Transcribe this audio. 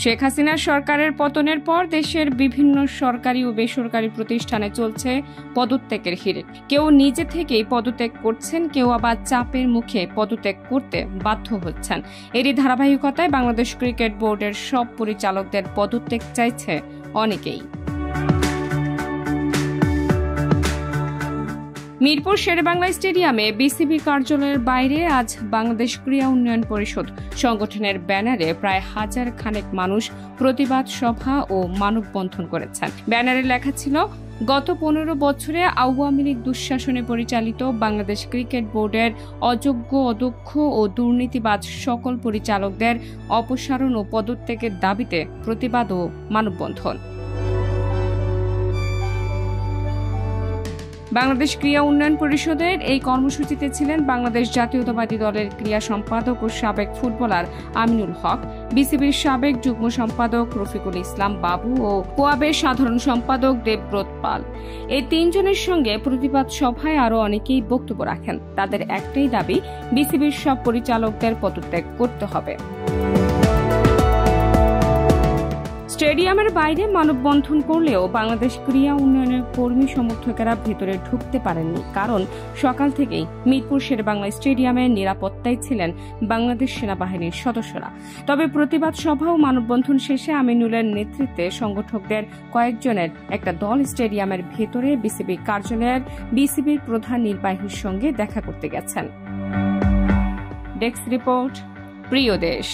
শেখ হাসিনার সরকারের পতনের পর দেশের বিভিন্ন সরকারি ও বেসরকারি প্রতিষ্ঠানে চলছে পদত্যাগের হিড়িক। কেউ নিজে থেকেই পদত্যাগ করছেন, কেউ আবার চাপের মুখে পদত্যাগ করতে বাধ্য হচ্ছেন। এরই ধারাবাহিকতায় বাংলাদেশ ক্রিকেট বোর্ডের সব পরিচালকদের পদত্যাগ চাইছে অনেকেই। মিরপুর শেরেবাংলা স্টেডিয়ামে বিসিবি কার্যালয়ের বাইরে আজ বাংলাদেশ ক্রীড়া উন্নয়ন পরিষদ সংগঠনের ব্যানারে প্রায় 1000 খানেক মানুষ প্রতিবাদ সভা ও মানববন্ধন করেছেন। ব্যানারে লেখা ছিল, গত 15 বছরে আওয়ামী লীগ দুঃশাসনে পরিচালিত বাংলাদেশ ক্রিকেট বোর্ডের অযোগ্য, অদক্ষ ও দুর্নীতিবাজ সকল পরিচালকদের অপসারণ ও পদত্যাগের দাবিতে প্রতিবাদ ও মানববন্ধন। বাংলাদেশ ক্রীড়া উন্নয়ন পরিষদের এই কর্মসূচিতে ছিলেন বাংলাদেশ জাতীয়তাবাদী দলের ক্রীড়া সম্পাদক ও সাবেক ফুটবলার আমিনুল হক, বিসিবির সাবেক যুগ্ম সম্পাদক রফিকুল ইসলাম বাবু ও কোয়াবের সাধারণ সম্পাদক দেবব্রত পাল। এই তিনজনের সঙ্গে প্রতিবাদ সভায় আরও অনেকেই বক্তব্য রাখেন। তাদের একটাই দাবি, বিসিবির সব পরিচালকদের পদত্যাগ করতে হবে। স্টেডিয়ামের বাইরে মানববন্ধন করলেও বাংলাদেশ ক্রীড়া উন্নয়নের কর্মী সমর্থকেরা ভেতরে ঢুকতে পারেননি, কারণ সকাল থেকেই মিরপুর শেরেবাংলা স্টেডিয়ামে নিরাপত্তায় ছিলেন বাংলাদেশ সেনাবাহিনীর সদস্যরা। তবে প্রতিবাদ সভা ও মানববন্ধন শেষে আমিনুলের নেতৃত্বে সংগঠকদের কয়েকজনের একটা দল স্টেডিয়ামের ভেতরে বিসিবি কার্যালয়ের বিসিবির প্রধান নির্বাহীর সঙ্গে দেখা করতে গেছেন। ডেস্ক রিপোর্ট, প্রিয় দেশ।